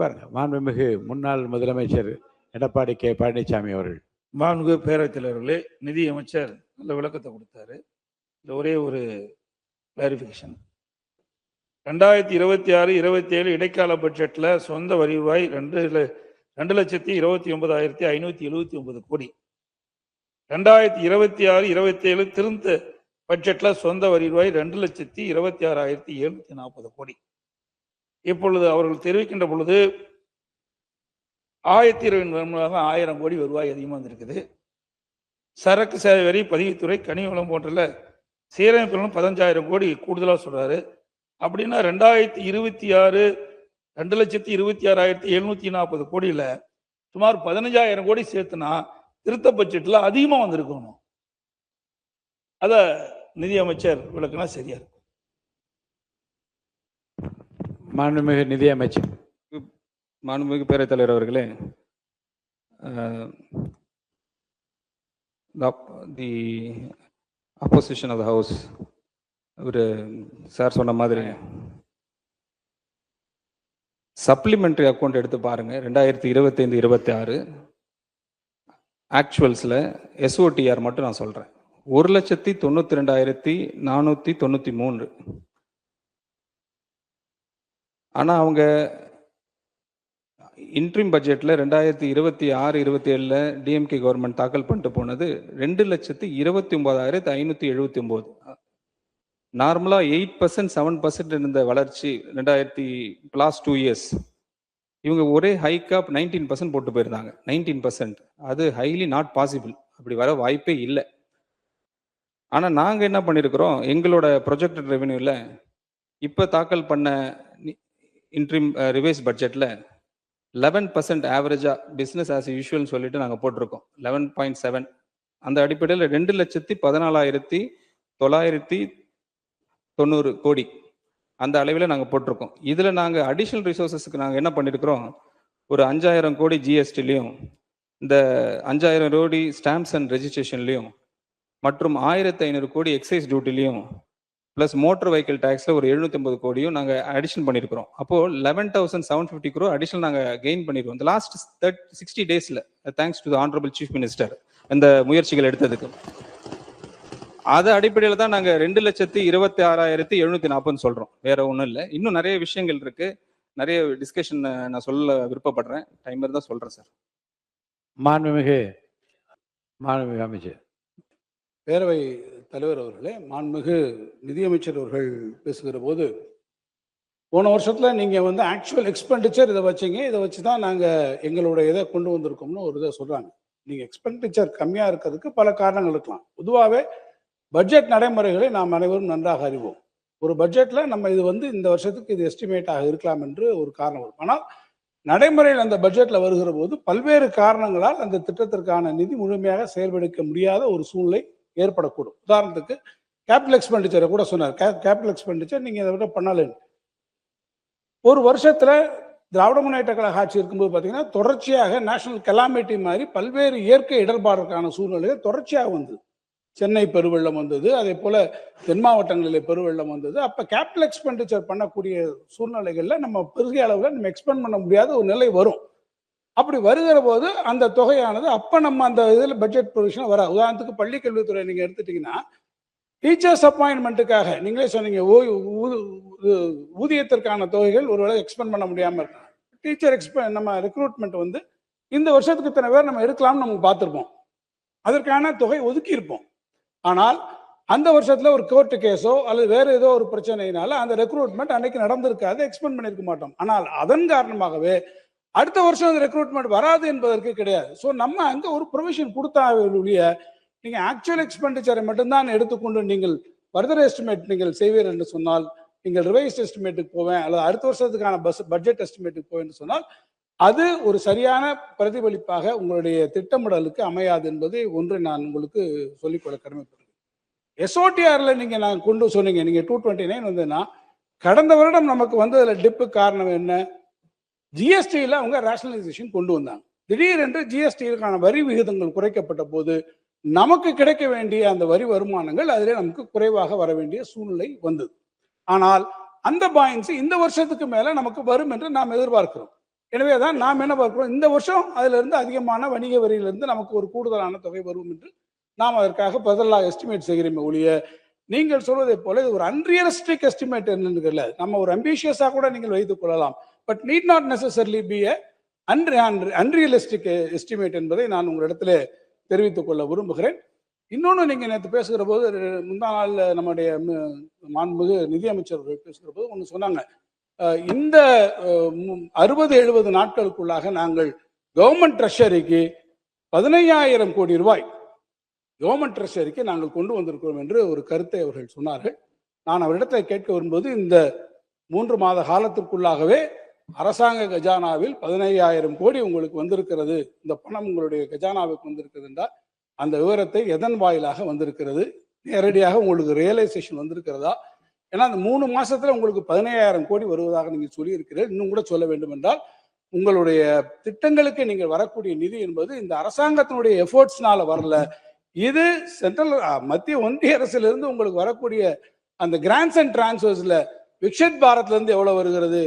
உட்காருங்க. மாண்புமிகு முன்னாள் முதலமைச்சர் எடப்பாடி கே பழனிசாமி அவர்கள். மாண்புமிகு பேரவைத் தலைவர்களே, நிதி அமைச்சர் நல்ல விளக்கத்தை கொடுத்தாரு. இந்த ஒரே ஒரு கிளாரிபிகேஷன். 2026-27 இடைக்கால பட்ஜெட்ல சொந்த வரி ரூபாய் 2,29,579 கோடி. 2026-27 திருந்த பட்ஜெட்ல சொந்த வரி ரூபாய் 2,26,740 கோடி. இப்பொழுது அவர்கள் தெரிவிக்கின்ற பொழுது 1000 கோடி வருவாய் அதிகமாக வந்திருக்குது. சரக்கு சேவை வரி, பதிவுத்துறை, கனிவளம் போன்ற சீரமைப்பு 15,000 கோடி கூடுதலாக சொல்றாரு. அப்படின்னா 2026 2,26,740 கோடியில சுமார் 15,000 கோடி சேர்த்துனா திருத்த பட்ஜெட்ல அதிகமா வந்திருக்கணும். அத நிதி அமைச்சர் விளக்குனா சரியா இருக்கும். மாண்புமிகு நிதி அமைச்சர். மாண்புமிகு பேரவைத் தலைவர் அவர்களே, the opposition of the house ஒரு சார் சொன்ன மாதிரி சப்ளிமெண்ட்ரி அக்கௌண்ட் எடுத்து பாருங்க. 2025-26 ஆக்சுவல்ஸில் எஸ்ஓடிஆர் மட்டும் நான் சொல்கிறேன். 1,92,493. ஆனால் அவங்க இன்ட்ரீம் பட்ஜெட்டில் 2026-27 டிஎம்கே கவர்மெண்ட் தாக்கல் பண்ணிட்டு போனது 2,29,579. நார்மலாக 8% 7% இருந்த வளர்ச்சி லாஸ்ட் 2 years இவங்க ஒரே ஹைக்காக 19% போட்டு போயிருந்தாங்க. 19% அது ஹைலி நாட் பாசிபிள். அப்படி வர வாய்ப்பே இல்லை. ஆனால் நாங்கள் என்ன பண்ணியிருக்கிறோம், எங்களோட ப்ரொஜெக்டட் ரெவென்யூவில் இப்போ தாக்கல் பண்ண இன்ட்ரீம் ரிவைஸ் பட்ஜெட்டில் 11% ஆவரேஜாக பிஸ்னஸ் ஆஸ் யூஷுவல்னு சொல்லிட்டு நாங்கள் போட்டிருக்கோம். 11.7. அந்த அடிப்படையில் 2,14,990 கோடி அந்த அளவில் நாங்கள் போட்டிருக்கோம். இதில் நாங்கள் அடிஷ்னல் ரிசோர்ஸஸ்க்கு நாங்கள் என்ன பண்ணியிருக்கிறோம், ஒரு 5,000 கோடி ஜிஎஸ்டிலையும், இந்த 5,000 கோடி ஸ்டாம்ப்ஸ் அண்ட் ரெஜிஸ்ட்ரேஷன்லையும், மற்றும் 1,500 கோடி எக்ஸைஸ் டியூட்டிலையும், ப்ளஸ் மோட்டர் வெஹிக்கிள் டேக்ஸில் ஒரு 750 கோடியும் நாங்கள் அடிஷன் பண்ணியிருக்கிறோம். அப்போது 11,750 crore அடிஷனல் நாங்கள் கெயின் பண்ணியிருக்கோம் இந்த last 60 days. Thanks to the honourable chief minister இந்த முயற்சிகள் எடுத்ததுக்கு. அது அடிப்படையில் தான் நாங்கள் 2,26,740 சொல்கிறோம். வேற ஒன்றும் இல்லை. இன்னும் நிறைய விஷயங்கள் இருக்கு, நிறைய டிஸ்கஷன் நான் சொல்ல விருப்பப்படுறேன். டைம் இருந்தால் சொல்கிறேன் சார். மாண்புமிகு அமைச்சர். பேரவை தலைவர் அவர்களே, மாண்புமிகு நிதியமைச்சர் அவர்கள் பேசுகிற போது, போன வருஷத்துல நீங்க ஆக்சுவல் எக்ஸ்பெண்டிச்சர் இதை வச்சிங்க, இதை வச்சு தான் நாங்கள் எங்களோட இதை கொண்டு வந்திருக்கோம்னு ஒரு இதை சொல்றாங்க. நீங்க எக்ஸ்பெண்டிச்சர் கம்மியா இருக்கிறதுக்கு பல காரணங்கள் இருக்கலாம். பொதுவாகவே பட்ஜெட் நடைமுறைகளை நாம் அனைவரும் நன்றாக அறிவோம். ஒரு பட்ஜெட்ல நம்ம இது இந்த வருஷத்துக்கு இது எஸ்டிமேட்டாக இருக்கலாம் என்று ஒரு காரணம் வரும். ஆனால் நடைமுறையில் அந்த பட்ஜெட்ல வருகிற போது பல்வேறு காரணங்களால் அந்த திட்டத்திற்கான நிதி முழுமையாக செயல்படுத்த முடியாத ஒரு சூழ்நிலை ஏற்படக்கூடும். உதாரணத்துக்கு கேபிட்டல் எக்ஸ்பெண்டிச்சரை கூட சொன்னார். கேபிட்டல் எக்ஸ்பெண்டிச்சர் நீங்க இதை விட பண்ணலன்னு. ஒரு வருஷத்துல திராவிட முன்னேற்ற கழக ஆட்சி இருக்கும்போது பார்த்தீங்கன்னா தொடர்ச்சியாக நேஷனல் கெலாமிட்டி மாதிரி பல்வேறு இயற்கை இடர்பாடுக்கான சூழ்நிலைகள் தொடர்ச்சியாக வந்தது. சென்னை பெருவெள்ளம் வந்தது, அதே போல தென் மாவட்டங்களில் பெருவெள்ளம் வந்தது. அப்ப கேபிட்டல் எக்ஸ்பெண்டிச்சர் பண்ணக்கூடிய சூழ்நிலைகள்ல நம்ம பெரிய அளவில் நம்ம எக்ஸ்பெண்ட் பண்ண முடியாத ஒரு நிலை வரும். அப்படி வருகிற போது அந்த தொகையானது அப்ப நம்ம அந்த இதில் பட்ஜெட் ப்ரொவிஷன் வர. உதாரணத்துக்கு பள்ளி கல்வித்துறை நீங்க எடுத்துட்டீங்கன்னா டீச்சர்ஸ் அப்பாயின்மெண்ட்டுக்காக நீங்களே சொன்னீங்க, ஊதியத்திற்கான தொகைகள் ஒருவேளை எக்ஸ்பெண்ட் பண்ண முடியாம இருக்காங்க. டீச்சர் நம்ம ரெக்ரூட்மெண்ட் இந்த வருஷத்துக்கு இத்தனை பேர் நம்ம எடுக்கலாம்னு நம்ம பார்த்துருப்போம். அதற்கான தொகை ஒதுக்கி இருப்போம். ஆனால் அந்த வருஷத்துல ஒரு கோர்ட்டு கேஸோ அல்லது வேற ஏதோ ஒரு பிரச்சனையினால அந்த ரெக்ரூட்மெண்ட் அன்னைக்கு நடந்திருக்காது, எக்ஸ்பெண்ட் பண்ணிருக்க மாட்டோம். ஆனால் அதன் காரணமாகவே அடுத்த வருஷம் அந்த ரெக்ரூட்மெண்ட் வராது என்பதற்கு கிடையாது. ஸோ நம்ம அங்க ஒரு ப்ரொவிஷன் கொடுத்தாலுடைய நீங்க ஆக்சுவல் எக்ஸ்பெண்டிச்சரை மட்டும்தான் எடுத்துக்கொண்டு நீங்கள் ஃபர்தர் எஸ்டிமேட் நீங்கள் செய்வீர் என்று சொன்னால், நீங்கள் ரிவைஸ் எஸ்டிமேட்டுக்கு போவேன் அல்லது அடுத்த வருஷத்துக்கான பட்ஜெட் எஸ்டிமேட்டுக்கு போவேன் என்று சொன்னால் அது ஒரு சரியான பிரதிபலிப்பாக உங்களுடைய திட்டமிடலுக்கு அமையாது என்பதை ஒன்று நான் உங்களுக்கு சொல்லிக்கொள்ள கடமைப்படுறேன். எஸ்ஓடிஆர்ல நீங்க நான் கொண்டு சொன்னீங்க, நீங்க 229 வந்ததுன்னா கடந்த வருடம் நமக்கு அதுல டிப்பு காரணம் என்ன? ஜிஎஸ்டியில அவங்க ரேஷனலைசேஷன் கொண்டு வந்தாங்க. திடீரென்று ஜிஎஸ்டிக்கான வரி விகிதங்கள் குறைக்கப்பட்ட போது நமக்கு கிடைக்க வேண்டிய அந்த வரி வருமானங்கள் அதிலே நமக்கு குறைவாக வர வேண்டிய சூழ்நிலை வந்தது. ஆனால் அந்த பாயின்ஸ் இந்த வருஷத்துக்கு மேல நமக்கு வரும் என்று நாம் எதிர்பார்க்கிறோம். எனவே தான் நாம் என்ன பார்க்கிறோம், இந்த வருஷம் அதிலிருந்து அதிகமான வணிக வரியிலிருந்து நமக்கு ஒரு கூடுதலான தொகை வரும் என்று நாம் அதற்காக பதிலாக எஸ்டிமேட் செய்கிறோமே ஒழிய, நீங்கள் சொல்வதை போல இது ஒரு அன்ரியலிஸ்டிக் எஸ்டிமேட் என்னன்னு நம்ம ஒரு அம்பிஷியஸா கூட நீங்கள் வைத்துக் கொள்ளலாம். But need not necessarily B a unrealistic estimate என்பதை நான் உங்களிடத்துல தெரிவித்துக் கொள்ள விரும்புகிறேன். இன்னொன்று, நீங்க நேற்று பேசுகிற போது, முந்தா நாள் நம்முடைய மாண்புமிகு நிதியமைச்சர்கள் பேசுகிற போது ஒன்று சொன்னாங்க, இந்த 60-70 நாட்களுக்குள்ளாக நாங்கள் கவர்மெண்ட் ட்ரெஷரிக்கு 15,000 கோடி ரூபாய் கவர்மெண்ட் ட்ரெஷரிக்கு நாங்கள் கொண்டு வந்திருக்கிறோம் என்று ஒரு கருத்தை அவர்கள் சொன்னார்கள். நான் அவரிடத்தை கேட்க வரும்போது, இந்த 3 மாத காலத்திற்குள்ளாகவே அரசாங்க கஜானாவில் 15,000 கோடி உங்களுக்கு வந்திருக்கிறது, இந்த பணம் உங்களுடைய கஜானாவுக்கு வந்திருக்கிறது என்றால் அந்த விவரத்தை எதன் வாயிலாக வந்திருக்கிறது, நேரடியாக உங்களுக்கு ரியலைசேஷன் வந்திருக்கிறதா? ஏன்னா அந்த 3 மாசத்துல உங்களுக்கு 15,000 கோடி வருவதாக நீங்க சொல்லியிருக்கிறீர்கள். இன்னும் கூட சொல்ல வேண்டும் என்றால், உங்களுடைய திட்டங்களுக்கு நீங்கள் வரக்கூடிய நிதி என்பது இந்த அரசாங்கத்தினுடைய எஃபோர்ட்ஸ்னால வரல. இது சென்ட்ரல் மத்திய ஒன்றிய அரசிலிருந்து உங்களுக்கு வரக்கூடிய அந்த கிராண்ட்ஸ் அண்ட் டிரான்ஸ்ஃபர்ஸ்ல விக்ஷித் பாரத்ல இருந்து எவ்வளவு வருகிறது,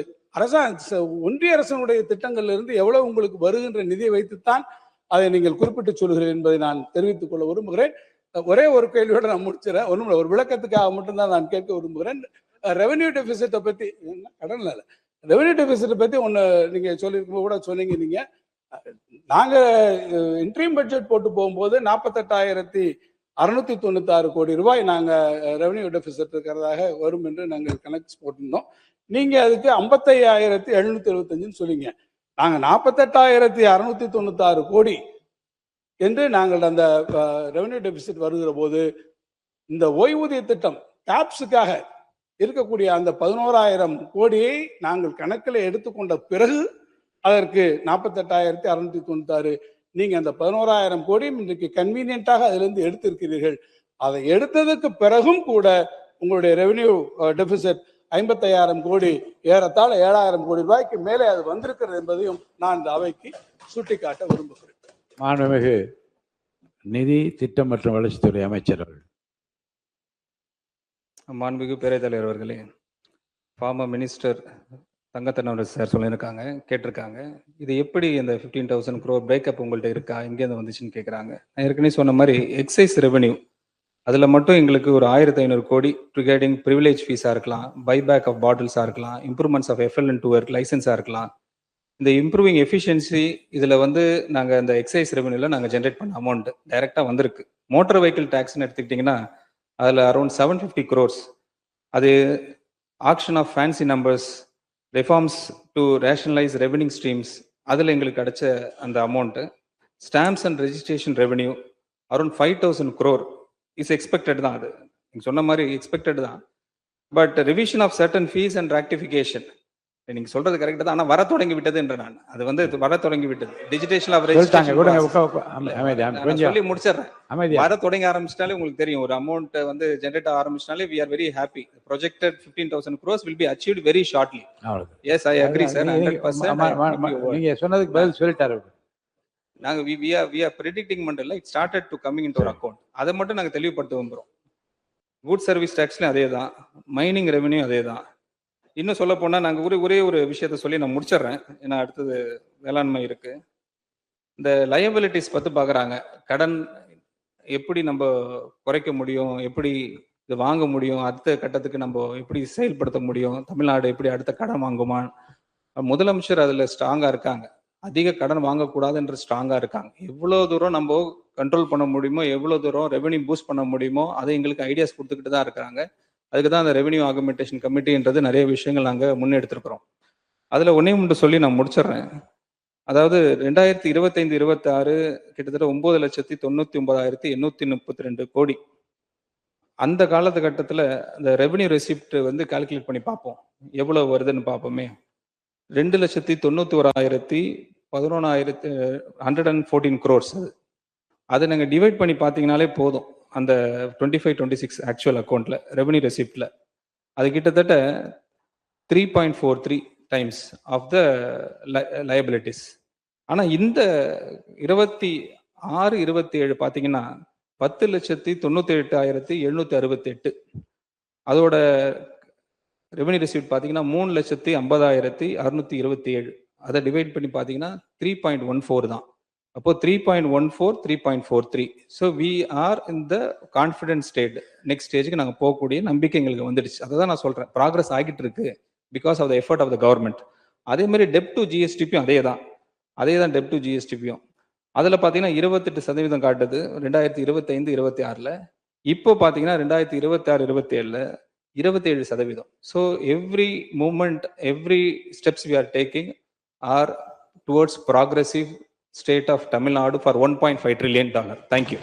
ஒன்றிய அரசினுடைய திட்டங்கள்ல இருந்து எவ்வளவு உங்களுக்கு வருகின்ற நிதியை வைத்துத்தான் அதை நீங்கள் குறிப்பிட்டு சொல்கிறீர்கள் என்பதை நான் தெரிவித்துக் கொள்ள விரும்புகிறேன். ஒரே ஒரு கேள்வியோட நான் முடிச்சிடறேன். ஒன்றும் ஒரு விளக்கத்துக்காக மட்டும்தான் நான் கேட்க விரும்புகிறேன். ரெவென்யூ டெபிசிட்டை பத்தி, கடன்ல இல்லை, ரெவென்யூ டெபிசிட்டை பத்தி ஒன்று நீங்க சொல்லியிருக்கும் கூட சொன்னீங்க. நீங்க நாங்க இன்ட்ரீம் பட்ஜெட் போட்டு போகும்போது 48,696 கோடி ரூபாய் நாங்க ரெவென்யூ டெபிசிட் இருக்கிறதாக வரும் என்று நாங்கள் கணக்கு போட்டிருந்தோம். நீங்க அதுக்கு 55,775 சொல்லிங்க. நாங்க 48,696 கோடி என்று நாங்கள் அந்த ரெவென்யூ டெபிசிட் வருகிற போது, இந்த ஓய்வூதிய திட்டம் கேப்ஸுக்காக இருக்கக்கூடிய அந்த 11,000 கோடியை நாங்கள் கணக்கில் எடுத்துக்கொண்ட பிறகு அதற்கு 48,696, நீங்க அந்த 11,000 கோடியும் இன்றைக்கு கன்வீனியன்ட்டாக அதிலிருந்து எடுத்திருக்கிறீர்கள். அதை எடுத்ததுக்கு பிறகும் கூட உங்களுடைய ரெவென்யூ டெபிசிட் 55,000 கோடி, ஏறத்தாழ 7,000 கோடி ரூபாய்க்கு மேலே அது வந்திருக்கிறது என்பதையும் நான் இந்த அவைக்கு சுட்டிக்காட்ட விரும்புகிறேன். மாண்புமிகு நிதி திட்டம் மற்றும் வளர்ச்சித்துறை அமைச்சர் அவர்கள். மாண்புமிகு பேரவைத் தலைவர் அவர்களே, ஃபார்மர் மினிஸ்டர் தங்கத்தனவர் சார் சொல்லியிருக்காங்க, கேட்டிருக்காங்க, இது எப்படி இந்த 15,000 crore பிரேக்கப் உங்கள்கிட்ட இருக்கா, எங்கேருந்து வந்துச்சுன்னு கேட்குறாங்க. நான் ஏற்கனவே சொன்ன மாதிரி எக்ஸைஸ் ரெவென்யூ அதில் மட்டும் எங்களுக்கு ஒரு 1,500 கோடி ரிகார்டிங் ப்ரிவிலேஜ் ஃபீஸாக இருக்கலாம், பைபேக் ஆஃப் பாட்டில்ஸாக இருக்கலாம், improvements of FLN to work லைசன்ஸாக இருக்கலாம். இந்த இம்ப்ரூவிங் எஃபிஷியன்சி இதில் நாங்கள் இந்த எக்ஸைஸ் ரெவென்யூவில் நாங்கள் ஜென்ரேட் பண்ண அமௌண்ட் டைரெக்டாக வந்திருக்கு. மோட்டார் வெஹிக்கிள் டேக்ஸ்ன்னு எடுத்துக்கிட்டிங்கன்னா அதில் அரௌண்ட் 750 crores. அது auction of fancy numbers, reforms to rationalise revenue streams, அதில் எங்களுக்கு கிடைச்ச அந்த amount. Stamps and registration revenue around 5,000 crore is expected தான். அது நீங்கள் சொன்ன மாதிரி எக்ஸ்பெக்டட் தான். But revision of certain fees and rectification, நீங்க சொல்றது கரெக்ட் தான், ஆனா வர தொடங்கி விட்டது என்று நான் அது வர தொடங்கி விட்டது. டிஜிட்டேஷன் ஆஃப் ரெஜிஸ்ட்ரேஷன் சொல்லி முடிச்சிடுறேன். வர தொடங்க ஆரம்பிச்சிட்டாலே உங்களுக்கு தெரியும், ஒரு அமௌண்ட் ஜெனரேட் ஆரம்பிச்சிட்டாலே we are very happy. Projected 15,000 crores will be achieved very shortly. Yes, I agree sir, 100%. நீங்க சொன்னதுக்கு பதில் சொல்லிட்டாரு. நாங்க we are predicting மண்டல it started to coming into our account. அதை மட்டும் நாங்க தெளிவுபடுத்த விரும்புறோம். குட் சர்வீஸ் டாக்ஸ்லயும் அதே தான், மைனிங் ரெவென்யூ அதே தான். இன்னும் சொல்ல போனா நாங்க ஒரே ஒரு விஷயத்த சொல்லி நான் முடிச்சிடுறேன், ஏன்னா அடுத்தது வேளாண்மை இருக்கு. இந்த லயபிலிட்டிஸ் பத்தி பாக்குறாங்க, கடன் எப்படி நம்ம குறைக்க முடியும், எப்படி இது வாங்க முடியும், அடுத்த கட்டத்துக்கு நம்ம எப்படி செயல்படுத்த முடியும், தமிழ்நாடு எப்படி அடுத்த கடன் வாங்குமா. முதலமைச்சர் அதுல ஸ்ட்ராங்கா இருக்காங்க, அதிக கடன் வாங்கக்கூடாதுன்ற ஸ்ட்ராங்கா இருக்காங்க. எவ்வளவு தூரம் நம்ம கண்ட்ரோல் பண்ண முடியுமோ, எவ்வளவு தூரம் ரெவென்யூ பூஸ்ட் பண்ண முடியுமோ அதை எங்களுக்கு ஐடியாஸ் கொடுத்துக்கிட்டு தான் இருக்காங்க. அதுக்கு தான் அந்த ரெவென்யூ ஆகுமெண்டேஷன் கமிட்டின்றது நிறைய விஷயங்கள் நாங்கள் முன்னெடுத்திருக்கிறோம். அதில் ஒன்றே மட்டும் சொல்லி நான் முடிச்சிடுறேன். அதாவது 2025-26 கிட்டத்தட்ட 9,99,832 கோடி. அந்த காலகட்டத்தில் அந்த ரெவென்யூ ரெசிப்ட் கால்குலேட் பண்ணி பார்ப்போம், எவ்வளோ வருதுன்னு பார்ப்போமே. 2,91,114 crores. அதை நாங்கள் டிவைட் பண்ணி பார்த்தீங்கனாலே போதும், அந்த 25-26 ஆக்சுவல் அக்கௌண்ட்ல ரெவென்யூ ரெசிப்ட்ல அது கிட்டத்தட்ட 3.43 times ஆஃப் த லயபிலிட்டிஸ். ஆனால் இந்த 26-27 பார்த்தீங்கன்னா 10,98,768. அதோட ரெவென்யூ ரெசிப்ட் பார்த்தீங்கன்னா 3,50,627. அதை டிவைட் பண்ணி பார்த்தீங்கன்னா 3.14 தான். அப்போ 3.14 3.43. So we are in the confidence state. Next ஸ்டேஜுக்கு நாங்கள் போகக்கூடிய நம்பிக்கை எங்களுக்கு வந்துடுச்சு. அதை தான் நான் சொல்கிறேன், ப்ராக்ரஸ் ஆகிட்டு இருக்கு because of the effort of the government. அதே மாதிரி டெப்ட் டு ஜிஎஸ்டிபியும் அதே தான் டெப்ட் டு ஜிஎஸ்டிபியும். அதில் பார்த்தீங்கன்னா 28% காட்டுது 2025-26. இப்போ பார்த்தீங்கன்னா 2026-27 27%. So every moment, every steps we are taking are towards progressive state of Tamil Nadu for $1.5 trillion. Thank you.